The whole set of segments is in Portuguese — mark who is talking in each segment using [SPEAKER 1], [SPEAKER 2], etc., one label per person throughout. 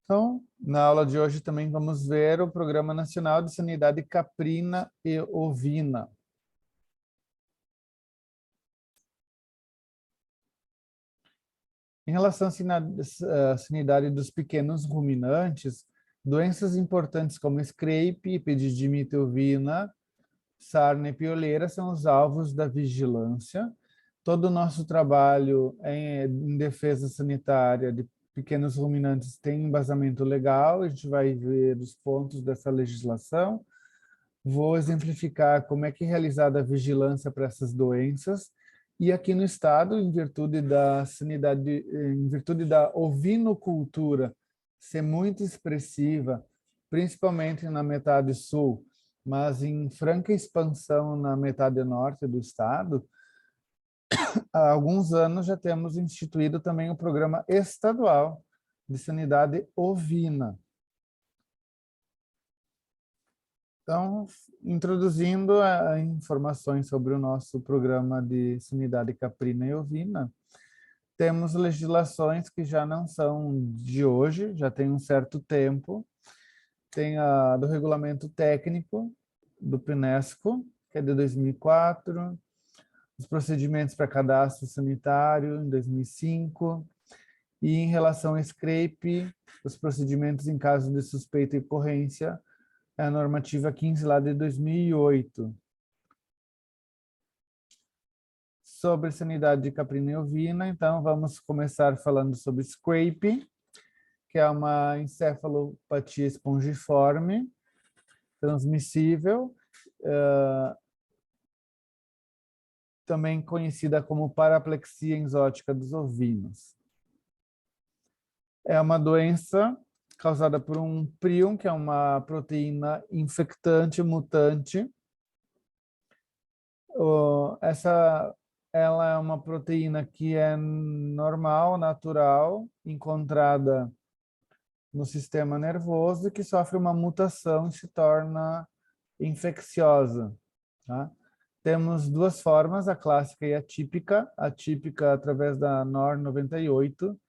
[SPEAKER 1] Então, na aula de hoje também vamos ver o Programa Nacional de Sanidade Caprina e Ovina. Em relação à sanidade dos pequenos ruminantes, doenças importantes como scrape, epididimite ovina, sarna e pioleira são os alvos da vigilância. Todo o nosso trabalho em defesa sanitária de pequenos ruminantes tem embasamento legal, a gente vai ver os pontos dessa legislação. Vou exemplificar como é que é realizada a vigilância para essas doenças. E aqui no estado, em virtude da sanidade, em virtude da ovinocultura ser muito expressiva, principalmente na metade sul, mas em franca expansão na metade norte do estado, há alguns anos já temos instituído também o Programa Estadual de Sanidade Ovina. Então, introduzindo informações sobre o nosso programa de sanidade caprina e ovina, temos legislações que já não são de hoje, já tem um certo tempo. Tem a do regulamento técnico do PNESCO, que é de 2004, os procedimentos para cadastro sanitário em 2005, e em relação ao scrape, os procedimentos em caso de suspeita e ocorrência, é a normativa 15 lá de 2008. Sobre sanidade de caprina e ovina, então vamos começar falando sobre scrape, que é uma encefalopatia espongiforme, transmissível, também conhecida como paraplexia enzótica dos ovinos. É uma doença causada por um prion, que é uma proteína infectante mutante. Ela é uma proteína que é normal, natural, encontrada no sistema nervoso e que sofre uma mutação e se torna infecciosa. Tá? Temos duas formas, a clássica e a típica através da NOR 98,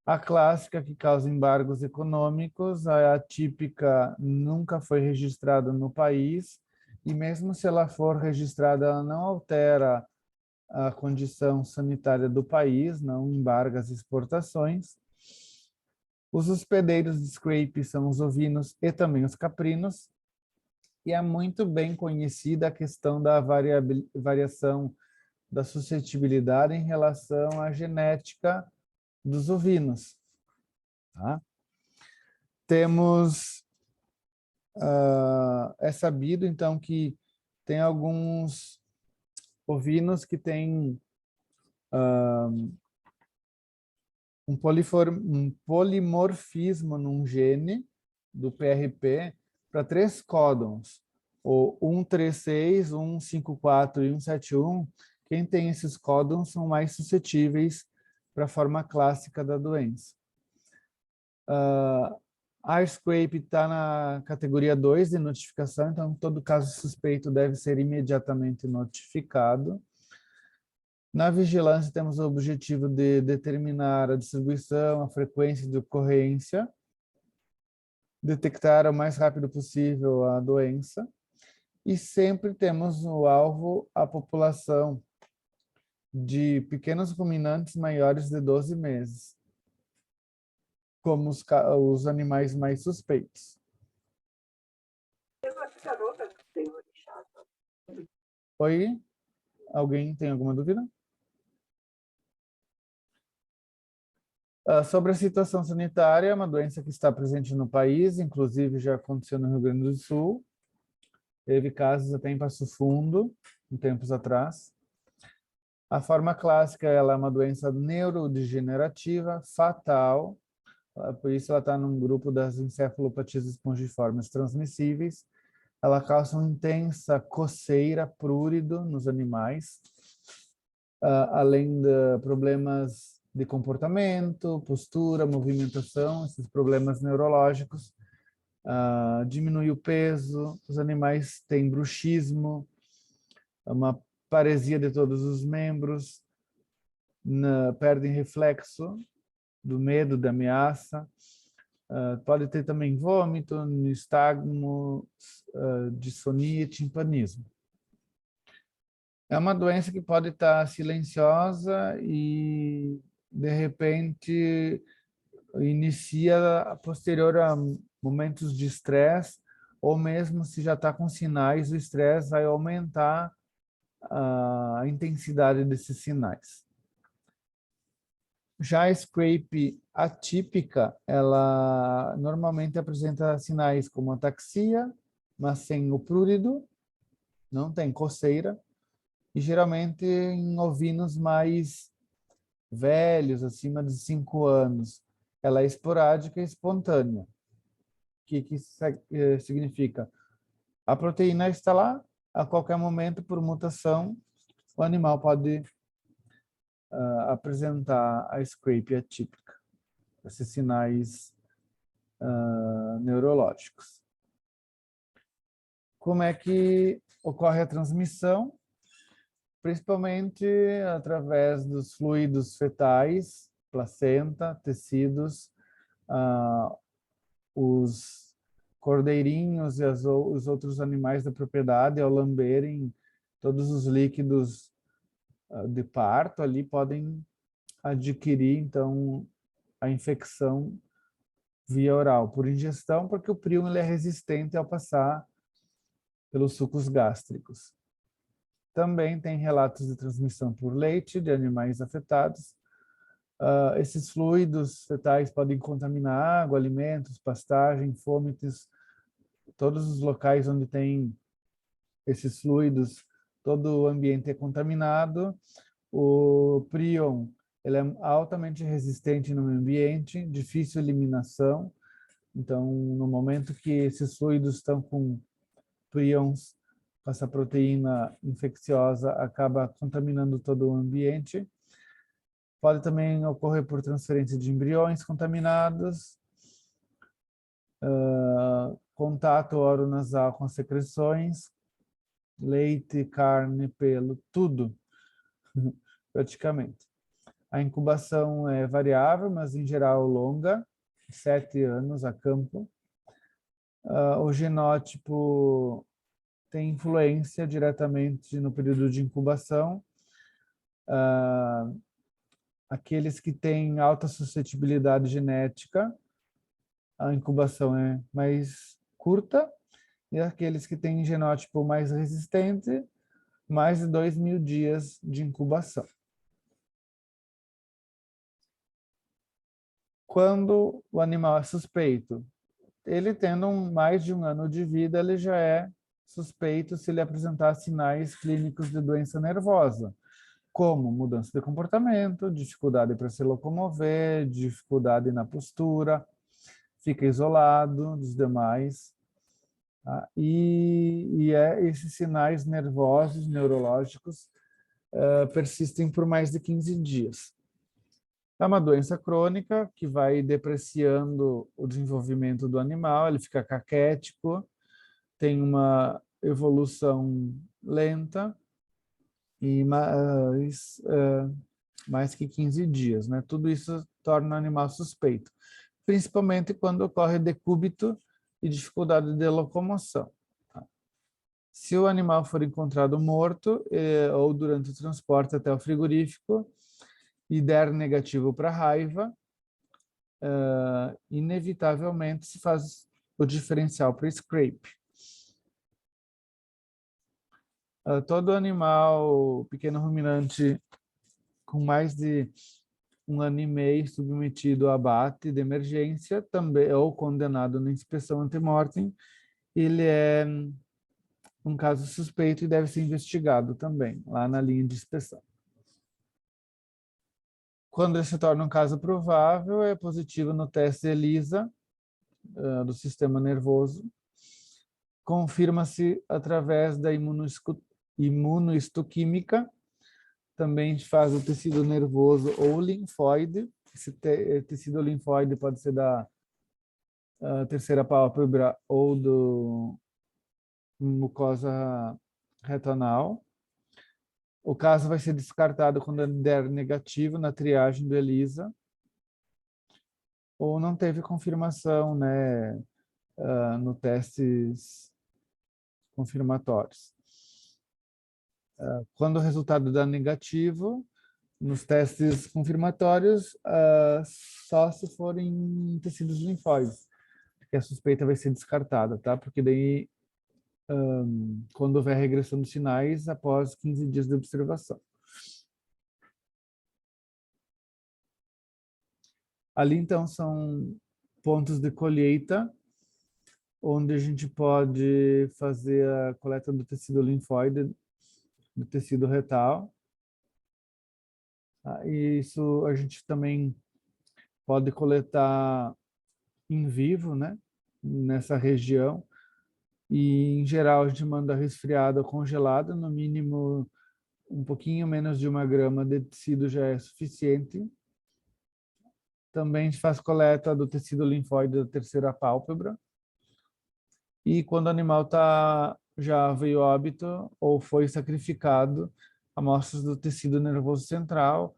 [SPEAKER 1] a clássica que causa embargos econômicos, a atípica nunca foi registrada no país, e mesmo se ela for registrada, ela não altera a condição sanitária do país, não embarga as exportações. Os hospedeiros de scrape são os ovinos e também os caprinos, e é muito bem conhecida a questão da variação da suscetibilidade em relação à genética dos ovinos. Tá? É sabido, então, que tem alguns ovinos que têm um polimorfismo num gene do PRP para 3 códons, o 136, 154 e 171. Quem tem esses códons são mais suscetíveis para a forma clássica da doença. A scrape está na categoria 2 de notificação, então todo caso suspeito deve ser imediatamente notificado. Na vigilância, temos o objetivo de determinar a distribuição, a frequência de ocorrência, detectar o mais rápido possível a doença, e sempre temos no alvo a população de pequenos ruminantes maiores de 12 meses, como os animais mais suspeitos. Oi? Alguém tem alguma dúvida? Sobre a situação sanitária, é uma doença que está presente no país, inclusive já aconteceu no Rio Grande do Sul. Teve casos até em Passo Fundo, em tempos atrás. A forma clássica, ela é uma doença neurodegenerativa, fatal, por isso ela está num grupo das encefalopatias espongiformes transmissíveis. Ela causa uma intensa coceira, prurido nos animais, além de problemas de comportamento, postura, movimentação, esses problemas neurológicos. Diminui o peso, os animais têm bruxismo, uma paresia de todos os membros, perdem reflexo do medo, da ameaça, Pode ter também vômito, nistagmo, disfonia e timpanismo. É uma doença que pode estar silenciosa e, de repente, inicia posterior a momentos de estresse, ou mesmo se já está com sinais, o estresse vai aumentar a intensidade desses sinais. Já a scrape atípica, ela normalmente apresenta sinais como ataxia, mas sem o prurido, não tem coceira, e geralmente em ovinos mais velhos, acima de 5 anos. Ela é esporádica e espontânea. O que significa? A proteína está lá, a qualquer momento, por mutação, o animal pode apresentar a scrape atípica, esses sinais neurológicos. Como é que ocorre a transmissão? Principalmente através dos fluidos fetais, placenta, tecidos, os cordeirinhos e os outros animais da propriedade, ao lamberem todos os líquidos de parto, ali podem adquirir, então, a infecção via oral, por ingestão, porque o prion ele é resistente ao passar pelos sucos gástricos. Também tem relatos de transmissão por leite de animais afetados. Esses fluidos fetais podem contaminar água, alimentos, pastagem, fômites, todos os locais onde tem esses fluidos, todo o ambiente é contaminado. O prion ele é altamente resistente no meio ambiente, difícil eliminação. Então, no momento que esses fluidos estão com prions, essa proteína infecciosa acaba contaminando todo o ambiente. Pode também ocorrer por transferência de embriões contaminados, contato oronasal com secreções, leite, carne, pelo, tudo, praticamente. A incubação é variável, mas em geral longa, 7 anos a campo. O genótipo tem influência diretamente no período de incubação. Aqueles que têm alta suscetibilidade genética, a incubação é mais curta, e aqueles que têm genótipo mais resistente, mais de 2.000 dias de incubação. Quando o animal é suspeito, ele tendo mais de 1 ano de vida, ele já é suspeito se ele apresentar sinais clínicos de doença nervosa, como mudança de comportamento, dificuldade para se locomover, dificuldade na postura, fica isolado dos demais. Tá? Esses sinais nervosos, neurológicos, persistem por mais de 15 dias. É uma doença crônica que vai depreciando o desenvolvimento do animal, ele fica caquético, tem uma evolução lenta e mais que 15 dias. Né? Tudo isso torna o animal suspeito, principalmente quando ocorre decúbito e dificuldade de locomoção. Tá? Se o animal for encontrado morto ou durante o transporte até o frigorífico e der negativo para raiva, inevitavelmente se faz o diferencial para scrape. Todo animal pequeno ruminante com mais de 1 ano e meio submetido a abate de emergência também ou condenado na inspeção ante-mortem, ele é um caso suspeito e deve ser investigado também lá na linha de inspeção. Quando ele se torna um caso provável, é positivo no teste ELISA do sistema nervoso. Confirma-se através da imunohistoquímica. Também faz o tecido nervoso ou linfóide. Esse tecido linfóide pode ser da terceira pálpebra ou do mucosa retanal. O caso vai ser descartado quando der negativo na triagem do ELISA. ou não teve confirmação, né, no testes confirmatórios. Quando o resultado dá negativo, nos testes confirmatórios, só se forem tecidos linfóides, que a suspeita vai ser descartada, tá? Porque daí, quando houver regressão dos sinais, após 15 dias de observação. Ali, então, são pontos de colheita, onde a gente pode fazer a coleta do tecido linfóide, do tecido retal. E isso a gente também pode coletar em vivo, né, nessa região. E, em geral, a gente manda resfriado ou congelado, no mínimo um pouquinho menos de 1 grama de tecido já é suficiente. Também a gente faz coleta do tecido linfóide da terceira pálpebra. E quando o animal já veio a óbito ou foi sacrificado, amostras do tecido nervoso central,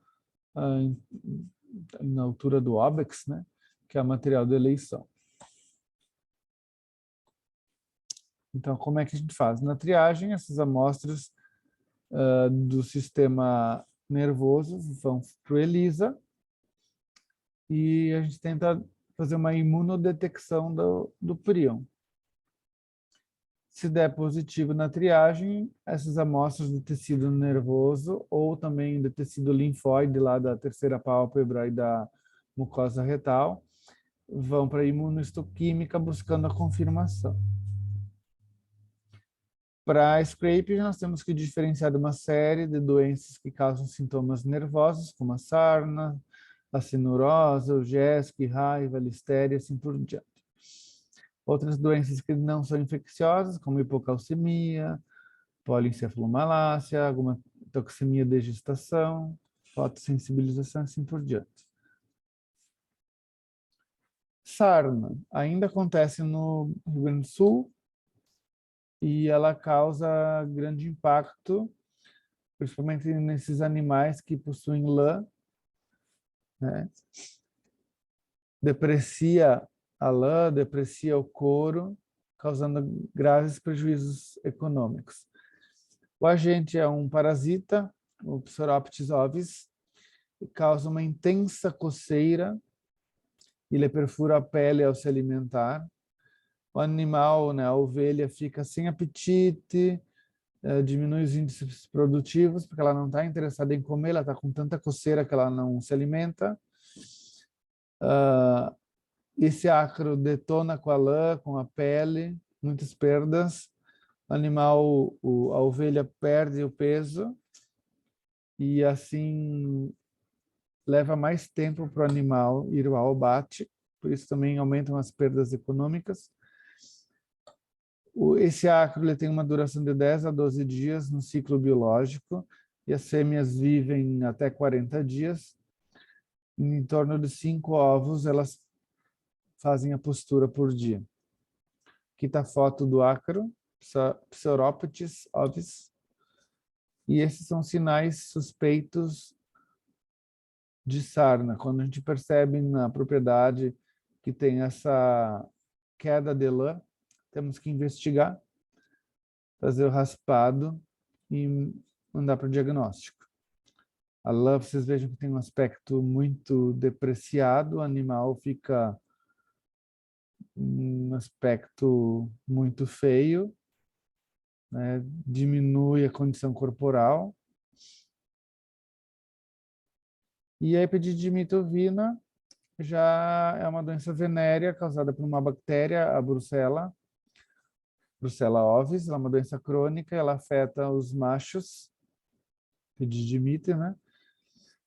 [SPEAKER 1] na altura do óbex, né, que é o material de eleição. Então, como é que a gente faz? Na triagem, essas amostras do sistema nervoso vão para o ELISA e a gente tenta fazer uma imunodetecção do prion. Se der positivo na triagem, essas amostras do tecido nervoso ou também do tecido linfóide lá da terceira pálpebra e da mucosa retal vão para a imunohistoquímica buscando a confirmação. Para a scrape, nós temos que diferenciar de uma série de doenças que causam sintomas nervosos, como a sarna, a cinurose, o GESC, raiva, listéria, assim por diante. Outras doenças que não são infecciosas, como hipocalcemia, polencefalomalácia, alguma toxemia de gestação, fotossensibilização, assim por diante. Sarna ainda acontece no Rio Grande do Sul e ela causa grande impacto, principalmente nesses animais que possuem lã, né? Deprecia a lã, deprecia o couro, causando graves prejuízos econômicos. O agente é um parasita, o Psoroptes ovis, que causa uma intensa coceira, ele perfura a pele ao se alimentar. O animal, né, a ovelha, fica sem apetite, diminui os índices produtivos, porque ela não está interessada em comer, ela está com tanta coceira que ela não se alimenta. Esse ácaro detona com a lã, com a pele, muitas perdas. O animal, a ovelha perde o peso e assim leva mais tempo para o animal ir ao abate, por isso também aumentam as perdas econômicas. Esse ácaro ele tem uma duração de 10 a 12 dias no ciclo biológico e as fêmeas vivem até 40 dias. Em torno de 5 ovos elas fazem a postura por dia. Aqui está a foto do ácaro, Psoroptes ovis. E esses são sinais suspeitos de sarna. Quando a gente percebe na propriedade que tem essa queda de lã, temos que investigar, fazer o raspado e mandar para o diagnóstico. A lã, vocês vejam que tem um aspecto muito depreciado, o animal fica um aspecto muito feio, né? Diminui a condição corporal. E a epididymitovina já é uma doença venérea causada por uma bactéria, a Brucella ovis. Ela é uma doença crônica, ela afeta os machos, epididimite, né?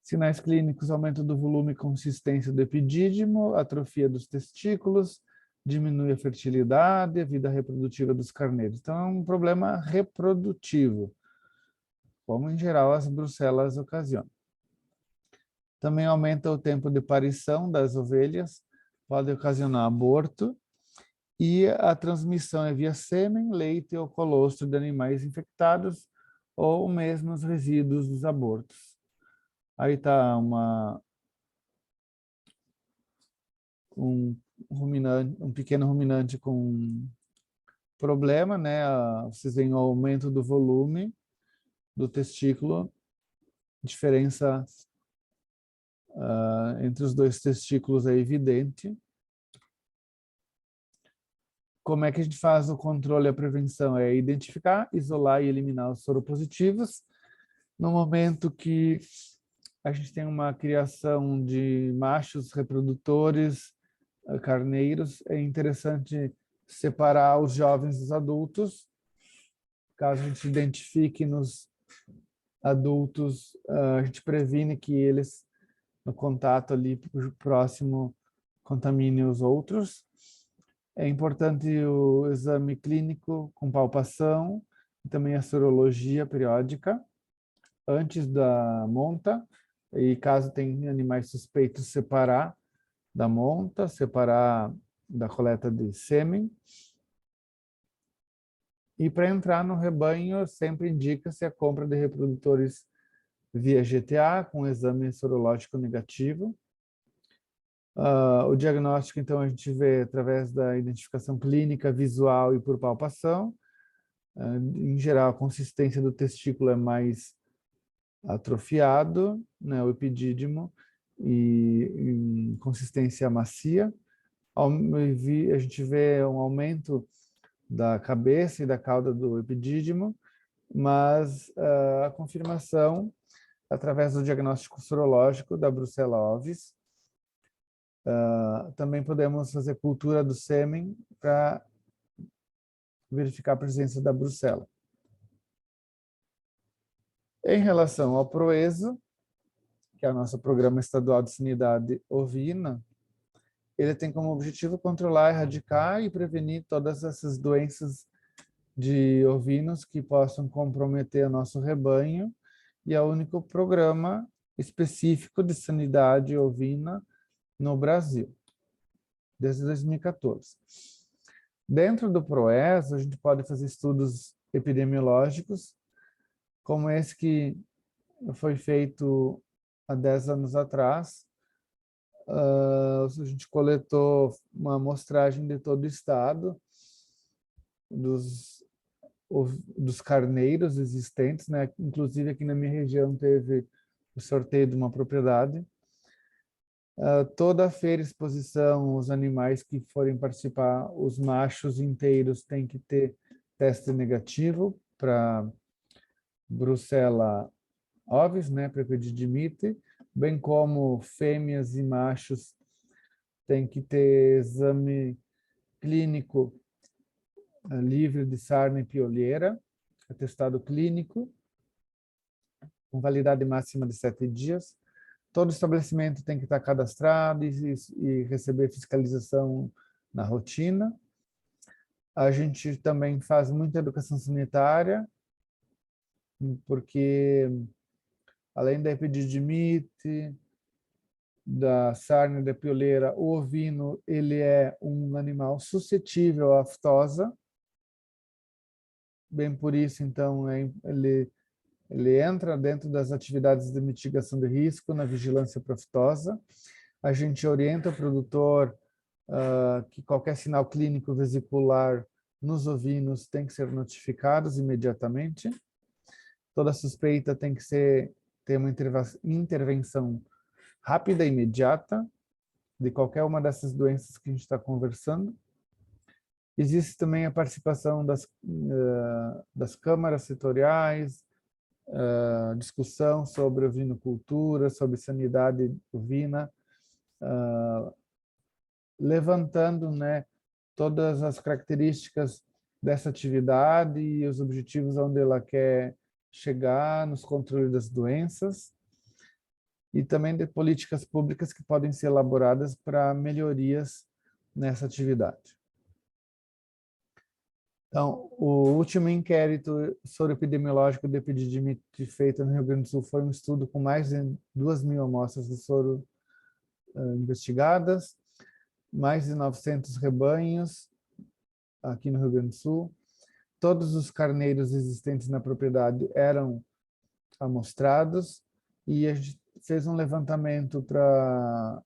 [SPEAKER 1] Sinais clínicos: aumento do volume e consistência do epidídimo, atrofia dos testículos, diminui a fertilidade, a vida reprodutiva dos carneiros. Então, é um problema reprodutivo, como em geral as brucelas ocasionam. Também aumenta o tempo de parição das ovelhas, pode ocasionar aborto, e a transmissão é via sêmen, leite ou colostro de animais infectados, ou mesmo os resíduos dos abortos. Aí está um ruminante, um pequeno ruminante com problema, né? Vocês veem o aumento do volume do testículo, diferença entre os dois testículos é evidente. Como é que a gente faz o controle e a prevenção? É identificar, isolar e eliminar os soropositivos. No momento que a gente tem uma criação de machos reprodutores, carneiros, é interessante separar os jovens dos adultos. Caso a gente identifique nos adultos, a gente previne que eles, no contato ali próximo, contaminem os outros. É importante o exame clínico com palpação, e também a sorologia periódica, antes da monta, e caso tenha animais suspeitos, separar da monta, separar da coleta de sêmen. E para entrar no rebanho, sempre indica-se a compra de reprodutores via GTA, com exame sorológico negativo. O diagnóstico, então, a gente vê através da identificação clínica, visual e por palpação. Em geral, a consistência do testículo é mais atrofiado, né, o epidídimo, e em consistência macia. A gente vê um aumento da cabeça e da cauda do epidídimo, mas a confirmação através do diagnóstico sorológico da Brucella ovis. Também podemos fazer cultura do sêmen para verificar a presença da brucela. Em relação ao Proeso, que é o nosso Programa Estadual de Sanidade Ovina, ele tem como objetivo controlar, erradicar e prevenir todas essas doenças de ovinos que possam comprometer o nosso rebanho, e é o único programa específico de sanidade ovina no Brasil, desde 2014. Dentro do Proeso, a gente pode fazer estudos epidemiológicos, como esse que foi feito há 10 anos atrás. A gente coletou uma amostragem de todo o estado, dos carneiros existentes, né? Inclusive aqui na minha região teve o sorteio de uma propriedade. Toda feira, exposição, os animais que forem participar, os machos inteiros têm que ter teste negativo para Brucella ovis, né, para epididimite, bem como fêmeas e machos têm que ter exame clínico livre de sarna e piolheira, atestado clínico, com validade máxima de 7 dias. Todo estabelecimento tem que estar cadastrado e receber fiscalização na rotina. A gente também faz muita educação sanitária, porque além da epididimite, da sarna e da pioleira, o ovino ele é um animal suscetível à aftosa. Bem por isso, então, ele entra dentro das atividades de mitigação de risco na vigilância para aftosa. A gente orienta o produtor que qualquer sinal clínico vesicular nos ovinos tem que ser notificados imediatamente. Toda suspeita tem que ter uma intervenção rápida e imediata de qualquer uma dessas doenças que a gente está conversando. Existe também a participação das câmaras setoriais, discussão sobre ovinocultura, sobre sanidade ovina, levantando, né, todas as características dessa atividade e os objetivos onde ela quer chegar nos controles das doenças, e também de políticas públicas que podem ser elaboradas para melhorias nessa atividade. Então, o último inquérito soroepidemiológico de epididimite feito no Rio Grande do Sul foi um estudo com mais de 2.000 amostras de soro investigadas, mais de 900 rebanhos aqui no Rio Grande do Sul. Todos os carneiros existentes na propriedade eram amostrados, e a gente fez um levantamento para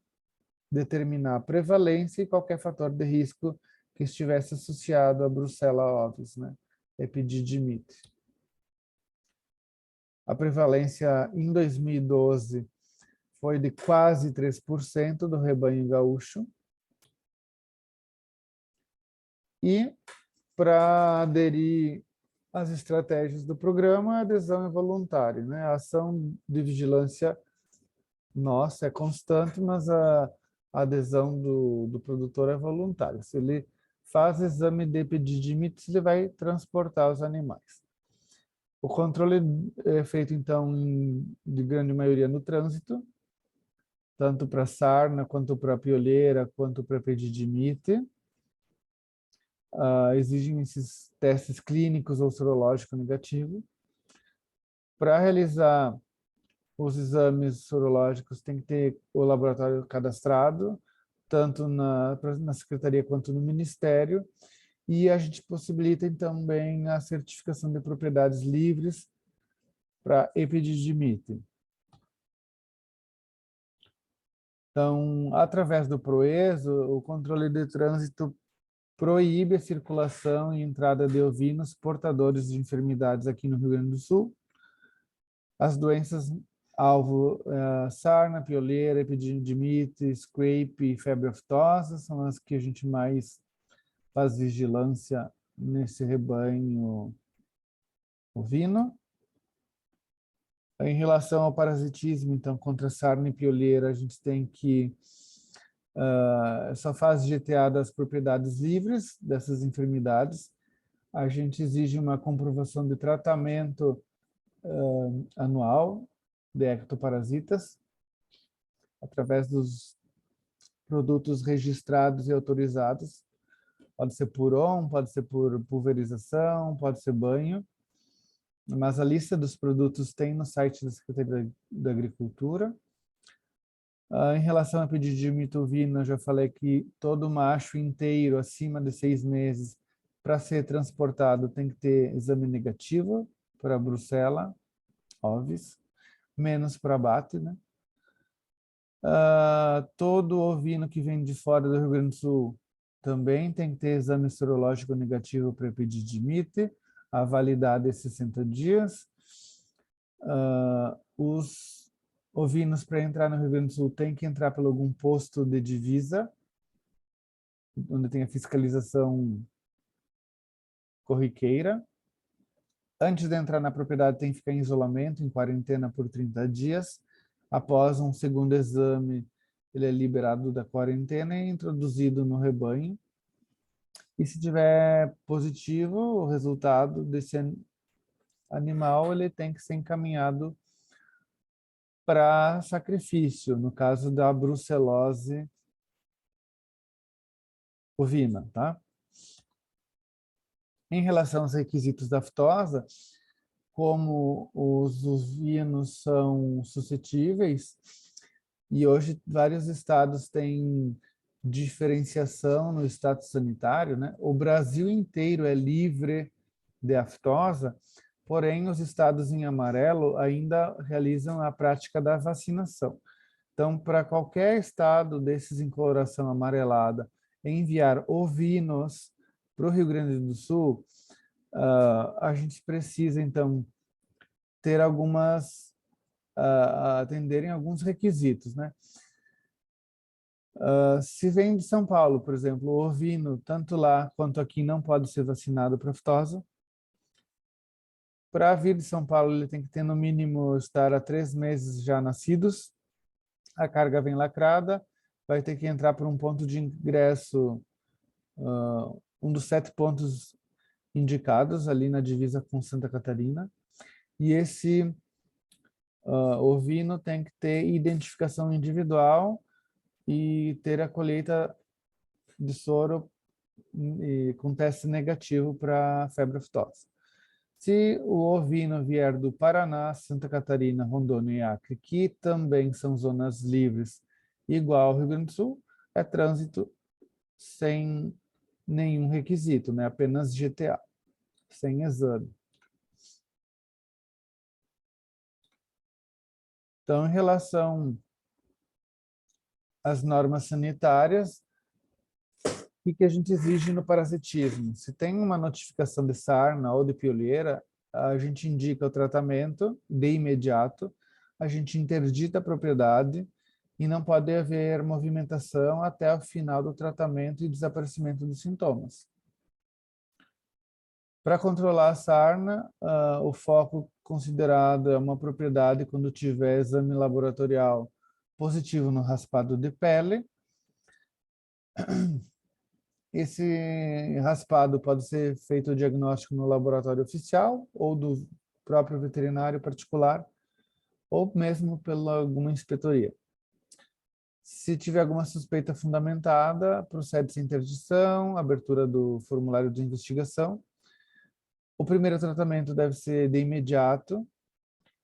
[SPEAKER 1] determinar a prevalência e qualquer fator de risco que estivesse associado à Brucella ovis, né? Epididimite. A prevalência em 2012 foi de quase 3% do rebanho gaúcho. E para aderir às estratégias do programa, a adesão é voluntária, né? A ação de vigilância nossa é constante, mas a adesão do produtor é voluntária. Se ele faz exame de epididimites, ele vai transportar os animais. O controle é feito, então, de grande maioria no trânsito, tanto para sarna, quanto para piolheira, quanto para epididimite. Exigem esses testes clínicos ou sorológico negativo. Para realizar os exames sorológicos, tem que ter o laboratório cadastrado, tanto na secretaria quanto no ministério, e a gente possibilita também a certificação de propriedades livres para epididimite. Então, através do PROESO, o controle de trânsito proíbe a circulação e entrada de ovinos portadores de enfermidades aqui no Rio Grande do Sul. As doenças alvo, sarna, pioleira, epididimite, scrape e febre aftosa são as que a gente mais faz vigilância nesse rebanho ovino. Em relação ao parasitismo, então, contra sarna e pioleira, a gente tem que só faz GTA das propriedades livres dessas enfermidades. A gente exige uma comprovação de tratamento anual de ectoparasitas através dos produtos registrados e autorizados. Pode ser por ON, pode ser por pulverização, pode ser banho. Mas a lista dos produtos tem no site da Secretaria da Agricultura. Em relação à epididimite ovina, eu já falei que todo macho inteiro acima de 6 meses, para ser transportado, tem que ter exame negativo para Brucella ovis, menos para abate, né? Todo ovino que vem de fora do Rio Grande do Sul também tem que ter exame sorológico negativo para epididimite, a validade é 60 dias. Os ovinos, para entrar no Rio Grande do Sul, tem que entrar por algum posto de divisa, onde tem a fiscalização corriqueira. Antes de entrar na propriedade, tem que ficar em isolamento, em quarentena por 30 dias. Após um segundo exame, ele é liberado da quarentena e introduzido no rebanho. E se tiver positivo o resultado desse animal, ele tem que ser encaminhado para sacrifício, no caso da brucelose ovina, tá? Em relação aos requisitos da aftosa, como os ovinos são suscetíveis, e hoje vários estados têm diferenciação no status sanitário, né? O Brasil inteiro é livre de aftosa, porém os estados em amarelo ainda realizam a prática da vacinação. Então, para qualquer estado desses em coloração amarelada enviar ovinos para o Rio Grande do Sul, a gente precisa, então, ter atenderem alguns requisitos, né? Se vem de São Paulo, por exemplo, o ovino, tanto lá quanto aqui, não pode ser vacinado para aftosa. Para vir de São Paulo, ele tem que ter, no mínimo, estar há 3 meses já nascidos. A carga vem lacrada, vai ter que entrar por um ponto de ingresso, um dos 7 pontos indicados ali na divisa com Santa Catarina. E esse ovino tem que ter identificação individual e ter a colheita de soro com teste negativo para febre aftosa. Se o ovino vier do Paraná, Santa Catarina, Rondônia e Acre, que também são zonas livres, igual ao Rio Grande do Sul, é trânsito sem nenhum requisito, né? Apenas GTA, sem exame. Então, em relação as normas sanitárias, o que a gente exige no parasitismo. Se tem uma notificação de sarna ou de pioleira, a gente indica o tratamento de imediato, a gente interdita a propriedade e não pode haver movimentação até o final do tratamento e desaparecimento dos sintomas. Para controlar a sarna, o foco considerado é uma propriedade quando tiver exame laboratorial positivo no raspado de pele. Esse raspado pode ser feito o diagnóstico no laboratório oficial ou do próprio veterinário particular, ou mesmo pela alguma inspetoria. Se tiver alguma suspeita fundamentada, procede-se interdição, abertura do formulário de investigação. O primeiro tratamento deve ser de imediato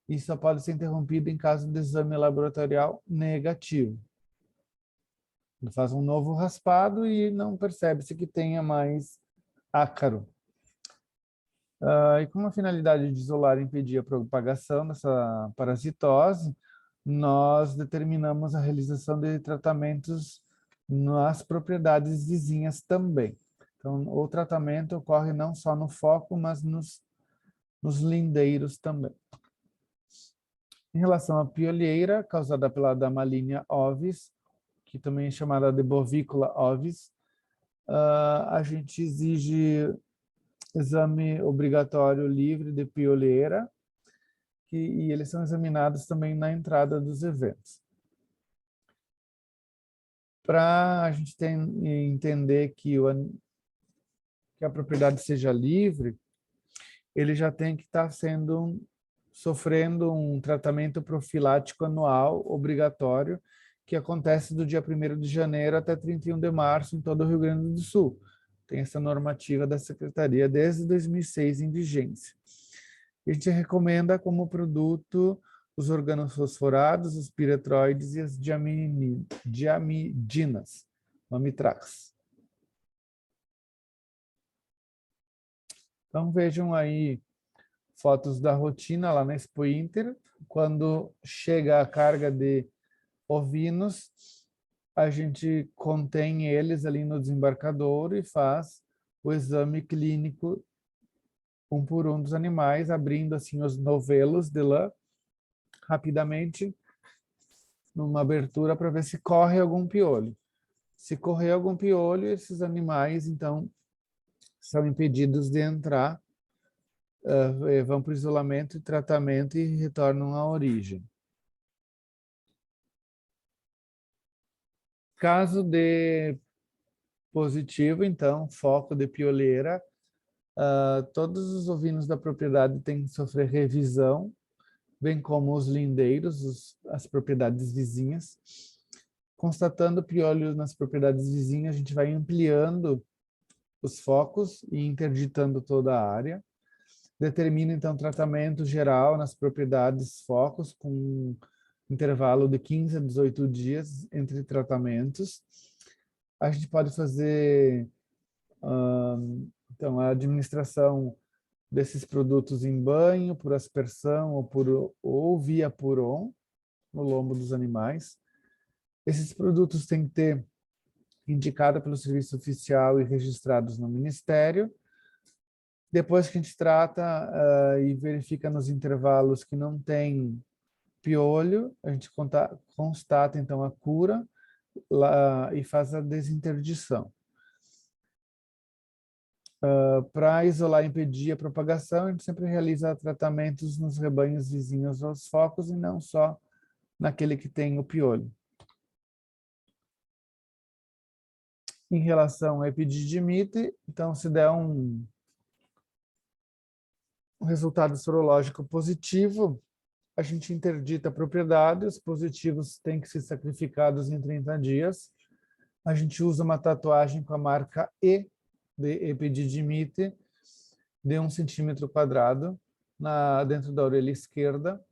[SPEAKER 1] e só pode ser interrompido em caso de exame laboratorial negativo. Faz um novo raspado e não percebe-se que tenha mais ácaro. E com a finalidade de isolar e impedir a propagação dessa parasitose, nós determinamos a realização de tratamentos nas propriedades vizinhas também. Então, o tratamento ocorre não só no foco, mas nos lindeiros também. Em relação à piolheira, causada pela Damalinea ovis, que também é chamada de bovícula ovis, a gente exige exame obrigatório livre de piolheira, e eles são examinados também na entrada dos eventos. Para a gente entender que a propriedade seja livre, ele já tem que estar sofrendo um tratamento profilático anual obrigatório, que acontece do dia 1º de janeiro até 31 de março em todo o Rio Grande do Sul. Tem essa normativa da Secretaria desde 2006 em vigência. A gente recomenda como produto os organofosforados, os piretroides e as diamidinas, Amitrax. Então vejam aí fotos da rotina lá na Expo Inter. Quando chega a carga de ovinos, a gente contém eles ali no desembarcador e faz o exame clínico um por um dos animais, abrindo assim os novelos de lã rapidamente numa abertura para ver se corre algum piolho. Se correr algum piolho, esses animais então são impedidos de entrar, vão para o isolamento e tratamento e retornam à origem. Caso de positivo, então, foco de pioleira, todos os ovinos da propriedade têm que sofrer revisão, bem como os lindeiros, as propriedades vizinhas. Constatando piolho nas propriedades vizinhas, a gente vai ampliando os focos e interditando toda a área. Determina, então, tratamento geral nas propriedades focos, com intervalo de 15 a 18 dias entre tratamentos. A gente pode fazer então, a administração desses produtos em banho, por aspersão ou via puron, no lombo dos animais. Esses produtos têm que ter indicado pelo serviço oficial e registrados no Ministério. Depois que a gente trata e verifica nos intervalos que não tem piolho, a gente constata então a cura e faz a desinterdição. Para isolar e impedir a propagação, a gente sempre realiza tratamentos nos rebanhos vizinhos aos focos e não só naquele que tem o piolho. Em relação à epididimite, então se der um resultado sorológico positivo, a gente interdita a propriedade, os positivos têm que ser sacrificados em 30 dias. A gente usa uma tatuagem com a marca E de epididimite de 1 centímetro quadrado dentro da orelha esquerda.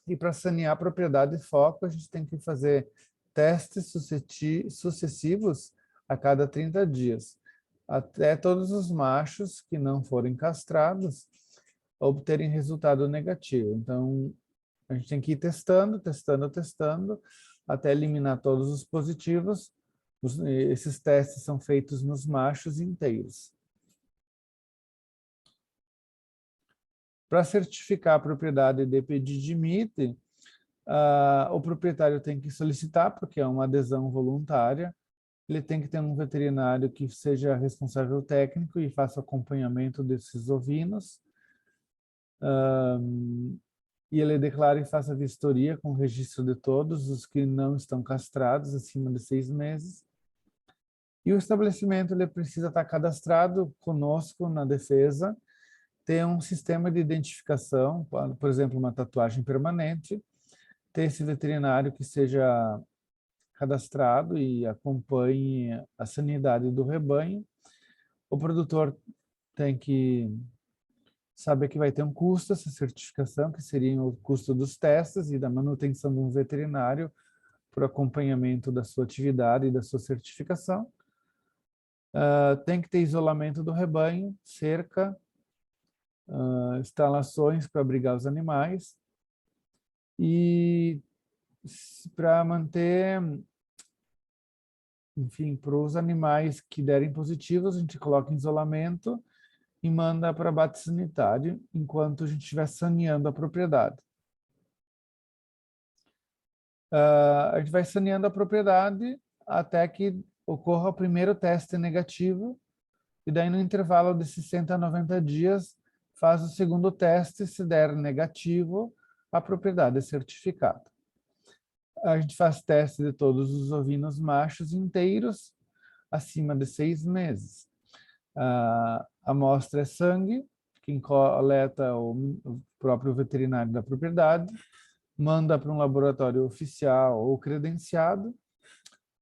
[SPEAKER 1] E para sanear a propriedade de foco, a gente tem que fazer testes sucessivos a cada 30 dias, até todos os machos que não forem castrados obterem resultado negativo. Então, a gente tem que ir testando, até eliminar todos os positivos. Esses testes são feitos nos machos inteiros. Para certificar a propriedade de Epididimite, o proprietário tem que solicitar, porque é uma adesão voluntária. Ele tem que ter um veterinário que seja responsável técnico e faça acompanhamento desses ovinos. E ele declara e faça vistoria com o registro de todos os que não estão castrados acima de 6 meses. E o estabelecimento ele precisa estar cadastrado conosco na defesa, ter um sistema de identificação, por exemplo, uma tatuagem permanente, ter esse veterinário que seja cadastrado e acompanhe a sanidade do rebanho. O produtor tem que saber que vai ter um custo essa certificação, que seria o custo dos testes e da manutenção de um veterinário por acompanhamento da sua atividade e da sua certificação. Tem que ter isolamento do rebanho, cerca, instalações para abrigar os animais e para manter, enfim, para os animais que derem positivos, a gente coloca em isolamento e manda para abate sanitário enquanto a gente estiver saneando a propriedade. A gente vai saneando a propriedade até que ocorra o primeiro teste negativo e daí no intervalo de 60 a 90 dias faz o segundo teste, se der negativo, a propriedade é certificada. A gente faz teste de todos os ovinos machos inteiros acima de 6 meses. A amostra é sangue, quem coleta o próprio veterinário da propriedade, manda para um laboratório oficial ou credenciado,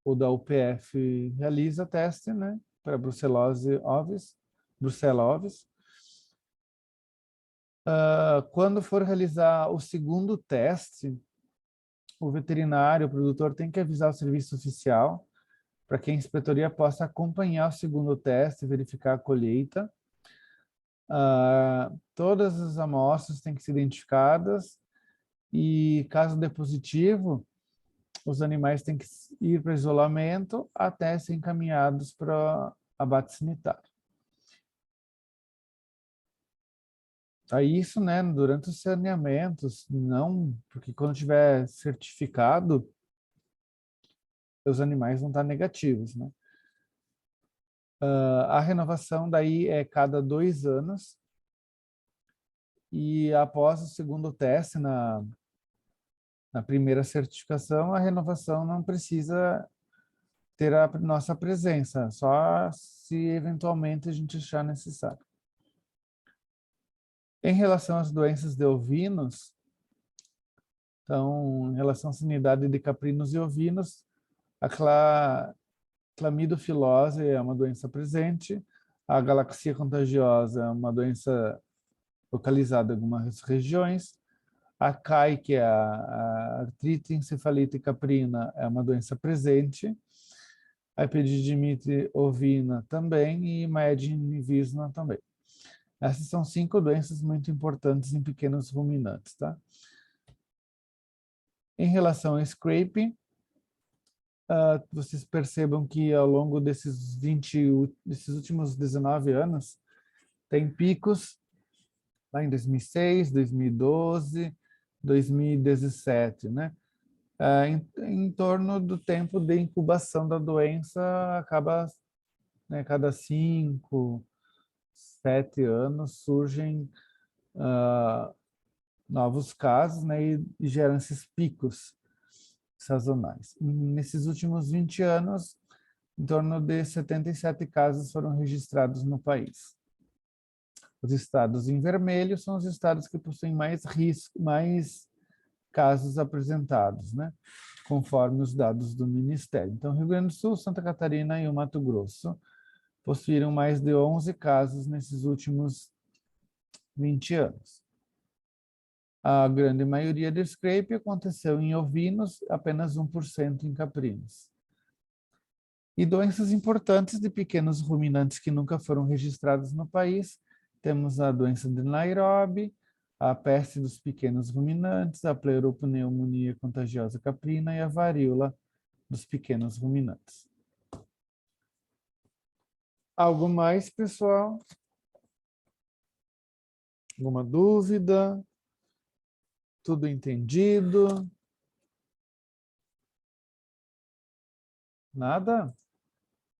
[SPEAKER 1] o da UPF realiza teste, né, para brucelose ovis, Brucella ovis. Quando for realizar o segundo teste, o veterinário, o produtor tem que avisar o serviço oficial para que a inspetoria possa acompanhar o segundo teste e verificar a colheita. Todas as amostras têm que ser identificadas e, caso dê positivo, os animais têm que ir para isolamento até ser encaminhados para abate sanitário. Aí isso, né, durante os saneamentos, não, porque quando tiver certificado, os animais vão estar negativos, né? A renovação daí é cada 2 anos e após o segundo teste na primeira certificação, a renovação não precisa ter a nossa presença, só se eventualmente a gente achar necessário. Em relação às doenças de ovinos, então, em relação à sanidade de caprinos e ovinos, a clamidofilose é uma doença presente, a galaxia contagiosa é uma doença localizada em algumas regiões, a CAI, que é a artrite encefalite caprina, é uma doença presente, a epididimite ovina também e Myedin visna também. Essas são 5 doenças muito importantes em pequenos ruminantes, tá? Em relação ao scraping, vocês percebam que ao longo desses últimos 19 anos, tem picos lá em 2006, 2012, 2017, né? Em torno do tempo de incubação da doença, acaba, né, cada 5, 7 anos surgem novos casos, né, e geram esses picos sazonais. Nesses últimos 20 anos, em torno de 77 casos foram registrados no país. Os estados em vermelho são os estados que possuem mais risco, mais casos apresentados, né, conforme os dados do Ministério. Então, Rio Grande do Sul, Santa Catarina e o Mato Grosso possuíram mais de 11 casos nesses últimos 20 anos. A grande maioria do scrape aconteceu em ovinos, apenas 1% em caprinos. E doenças importantes de pequenos ruminantes que nunca foram registradas no país, temos a doença de Nairobi, a peste dos pequenos ruminantes, a pleuropneumonia contagiosa caprina e a varíola dos pequenos ruminantes. Algo mais, pessoal? Alguma dúvida? Tudo entendido? Nada?